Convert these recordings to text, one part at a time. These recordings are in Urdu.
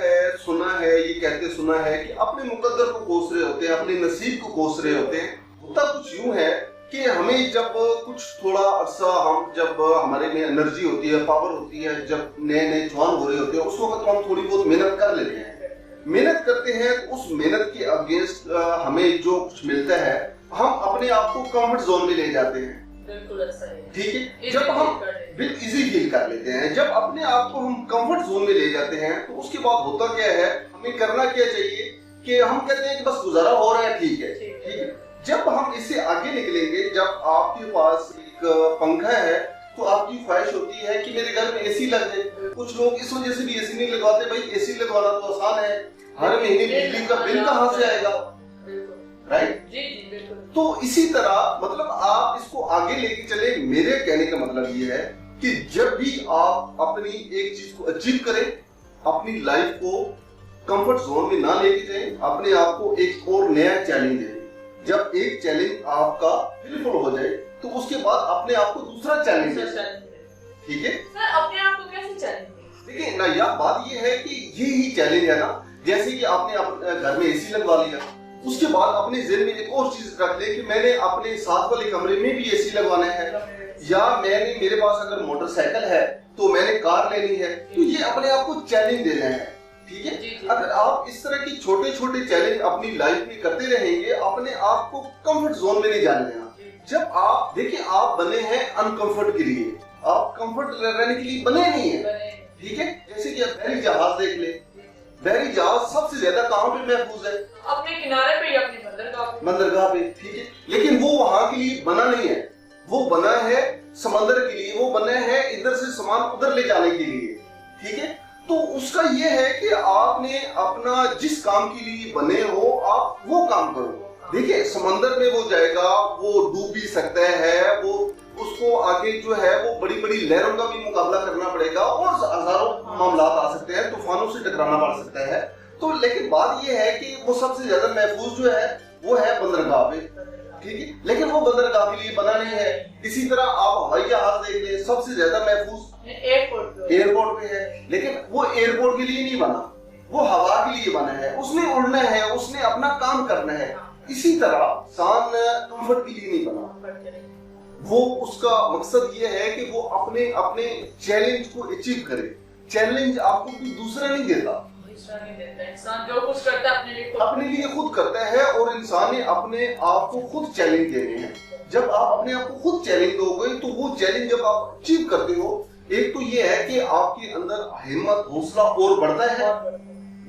ہے, سنا ہے, یہ کہتے سنا ہے کہ اپنے مقدر کو کوس رہے ہوتے ہیں, اپنے نصیب کو کوس رہے ہوتے ہیں. ہوتا کچھ یوں ہے کہ ہمیں جب کچھ تھوڑا عرصہ جب ہمارے میں انرجی ہوتی ہے, پاور ہوتی ہے, جب نئے نئے جوان ہو رہے ہوتے ہیں, اس وقت ہم تھوڑی بہت محنت کر لیتے ہیں. محنت کرتے ہیں تو اس محنت کے اگینسٹ ہمیں جو کچھ ملتا ہے ہم اپنے آپ کو کمفرٹ زون میں لے جاتے ہیں. ٹھیک ہے, جب ہم ایزی فیل کر لیتے ہیں, جب اپنے آپ کو ہم کمفرٹ زون میں لے جاتے ہیں تو اس کے بعد ہوتا کیا ہے, ہمیں کرنا کیا چاہیے کہ ہم کہتے ہیں کہ بس گزارا ہو رہا ہے, ٹھیک ہے. ٹھیک ہے, جب ہم اس سے آگے نکلیں گے, جب آپ کے پاس ایک پنکھا ہے تو آپ کی خواہش ہوتی ہے کہ میرے گھر میں اے سی لگ جائے. کچھ لوگ اس وجہ سے بھی اے سی نہیں لگواتے, بھائی اے سی لگوانا تو آسان ہے, ہر مہینے بجلی کا بل کہاں سے آئے گا, رائٹ. تو اسی طرح مطلب آپ اس کو آگے لے کے چلے. میرے کہنے کا مطلب یہ ہے کہ جب بھی آپ اپنی ایک چیز کو اچیو کریں, اپنی لائف کو کمفرٹ زون میں نہ لے کے جائیں, اپنے آپ کو ایک اور نیا چیلنج دیں. جب ایک چیلنج آپ کا فلفل ہو جائے تو اس کے بعد اپنے آپ کو دوسرا چیلنج دیں. ٹھیک ہے, اپنے آپ کو کیسے چیلنج؟ دیکھیں نا, یا بات یہ ہے کہ یہی چیلنج ہے نا, جیسے کہ آپ نے اپنے گھر میں اے سی لگوا لیا, اس کے بعد اپنے ذہن میں ایک اور چیز رکھ لیں کہ میں نے اپنے ساتھ والے کمرے میں بھی اے سی لگوانا ہے, یا میرے پاس اگر موٹر سائیکل ہے تو میں نے کار لینی ہے. تو یہ اپنے آپ کو چیلنج دینا ہے. ٹھیک ہے, اگر آپ اس طرح کی چھوٹے چھوٹے چیلنج اپنی لائف میں کرتے رہیں گے, اپنے آپ کو کمفرٹ زون میں نہیں جانے دینا. جب آپ دیکھیں, آپ بنے ہیں انکمفرٹ کے لیے, آپ کمفرٹ رہنے کے لیے بنے نہیں ہیں. ٹھیک ہے, جیسے کہ آپ بحری جہاز دیکھ لیں, بحری جہاز سب سے زیادہ کہاں پہ محفوظ ہے, اپنے کنارے پہ یا اپنی بندرگاہ پہ. ٹھیک ہے, لیکن وہ وہاں کے لیے بنا نہیں ہے, وہ بنا ہے سمندر کے لیے, وہ بنا ہے ادھر سے سامان ادھر لے جانے کے لیے. ٹھیک ہے, تو اس کا یہ ہے کہ آپ نے اپنا جس کام کے لیے بنے ہو آپ وہ کام کرو. دیکھیں سمندر میں وہ جائے گا, وہ ڈوب بھی سکتا ہے, وہ اس کو آگے جو ہے وہ بڑی بڑی لہروں کا بھی مقابلہ کرنا پڑے گا, اور ہزاروں معاملات آ سکتے ہیں, طوفانوں سے ٹکرانا پڑ سکتا ہے. تو لیکن بات یہ ہے کہ وہ سب سے زیادہ محفوظ جو ہے وہ ہے بندرگاہ پہ. ٹھیک ہے, لیکن وہ بندرگاہ کے لیے بنا نہیں ہے. اسی طرح آپ ہوائی جہاز دیکھ لیں, سب سے زیادہ محفوظ ایئرپورٹ پہ ہے, لیکن وہ ایئرپورٹ کے لیے نہیں بنا, وہ ہوا کے لیے بنا ہے. اس نے اڑنا ہے, اس نے اپنا کام کرنا ہے. اسی طرح انسان کمفرٹ کے لیے نہیں بنا, وہ اس کا مقصد یہ ہے کہ وہ اپنے چیلنج کو اچیو کرے. چیلنج آپ کو کوئی دوسرا نہیں دیتا, انسان جو کچھ کرتا ہے اپنے لیے خود کرتا ہے, اور انسان نے اپنے آپ کو خود چیلنج دینے ہیں. جب آپ اپنے آپ کو خود چیلنج دو گے تو وہ چیلنج جب آپ اچیو کرتے ہو, ایک تو یہ ہے کہ آپ کے اندر ہمت حوصلہ اور بڑھتا ہے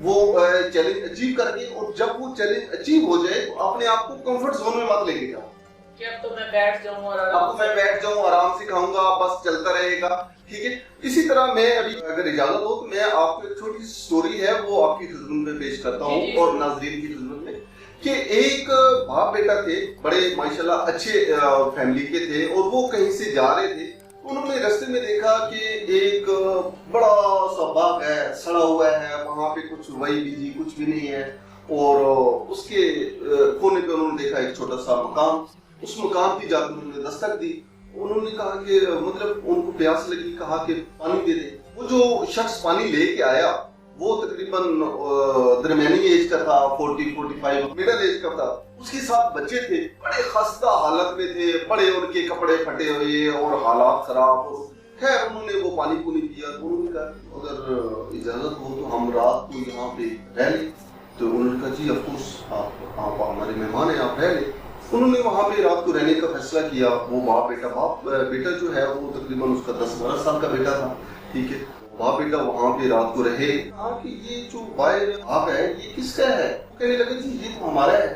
وہ چیلنج اچیو کر کے, اور جب وہ چیلنج اچیو ہو جائے تو اپنے آپ کو کمفرٹ زون میں مت لے کے جاؤ کہ اب تو میں بیٹھ جاؤں آرام سے کھاؤں گا, بس چلتا رہے گا. ٹھیک ہے, اسی طرح میں ابھی اگر اجازت ہو تو میں آپ کو ایک چھوٹی سی سٹوری ہے وہ آپ کی خدمت میں پیش کرتا ہوں اور ناظرین کی خدمت میں, کہ ایک باپ بیٹا تھے, بڑے ماشاءاللہ اچھے فیملی کے تھے, اور وہ کہیں سے جا رہے تھے. انہوں نے راستے میں دیکھا کہ ایک بڑا سا باغ ہے, سڑا ہوا ہے, وہاں پہ کچھ وہی بیجی کچھ بھی نہیں ہے, اور اس کے کونے پہ انہوں نے دیکھا ایک چھوٹا سا مکان. اس مکان کی جا کے انہوں نے دستک دی. انہوں نے کہا کہ مطلب ان کو پیاس لگی, کہا کہ پانی دے دے. وہ جو شخص پانی لے کے آیا وہ تقریباً درمیانی ایج کا تھا, 40-45 مڈل ایج کا تھا. اس کے ساتھ بچے تھے, بڑے خستہ حالت میں تھے, بڑے ان کے کپڑے پھٹے ہوئے اور حالات خراب. خیر انہوں نے وہ پانی پونی پیا. تو انہوں نے کہا اگر اجازت ہو تو ہم رات کو یہاں پہ رہ لیں. تو انہوں نے کہا جی آف کورس, آپ ہمارے مہمان ہیں, آپ رہ لیں. انہوں نے وہاں پہ رات کو رہنے کا فیصلہ کیا. وہ بیٹا جو ہے وہ تقریباً اس کا 10-12 سال کا بیٹا تھا. ٹھیک ہے, باپ بیٹا وہاں پہ رات کو رہے. کہا کہ یہ جو باہر آپ ہے یہ کس کا ہے؟ کہنے لگا جی یہ تو ہمارا ہے.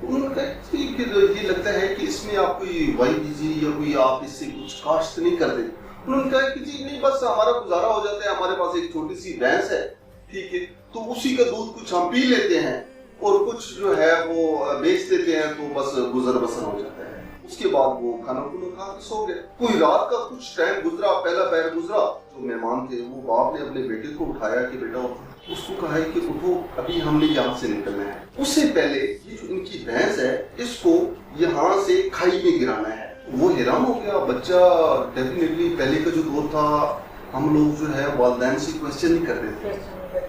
انہوں نے کہا یہ لگتا ہے کہ اس میں آپ کوئی وائی بیجی یا کوئی آپ اس سے کچھ کاشت نہیں کرتے. انہوں نے کہا کہ جی نہیں, بس ہمارا گزارا ہو جاتا ہے, ہمارے پاس ایک چھوٹی سی بھینس ہے. ٹھیک ہے, تو اسی کا دودھ کچھ ہم پی لیتے ہیں اور کچھ جو ہے وہ بیچ دیتے ہیں, تو بس گزر بسر ہو جاتا ہے. اس کے بعد وہ کھانا کھا کے سو گئے. کوئی رات کا کچھ ٹائم گزرا, پہلا پہر گزرا. جو مہمان تھے وہ باپ نے اپنے بیٹے کو اٹھایا کہ بیٹا, اس کو کہا ہے کہ اٹھو, ابھی ہم نے یہاں سے نکلنا ہے. اس سے پہلے یہ جو ان کی بھینس ہے اس کو یہاں سے کھائی میں گرانا ہے. وہ حیران ہو گیا بچہ. ڈیفینیٹلی پہلے کا جو دور تھا, ہم لوگ جو ہے والدین سے کوسچن نہیں کرتے تھے.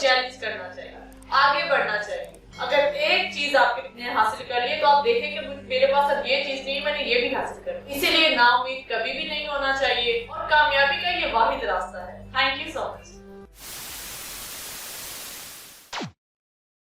چیلنج کرنا چاہیے, آگے بڑھنا چاہیے. اگر ایک چیز آپ نے حاصل کر لی تو آپ دیکھیں کہ میرے پاس اب یہ چیز نہیں, میں نے یہ بھی حاصل کر لی. اسی لیے نا امید کبھی بھی نہیں ہونا چاہیے, اور کامیابی کا یہ واحد راستہ ہے. Thank you so much.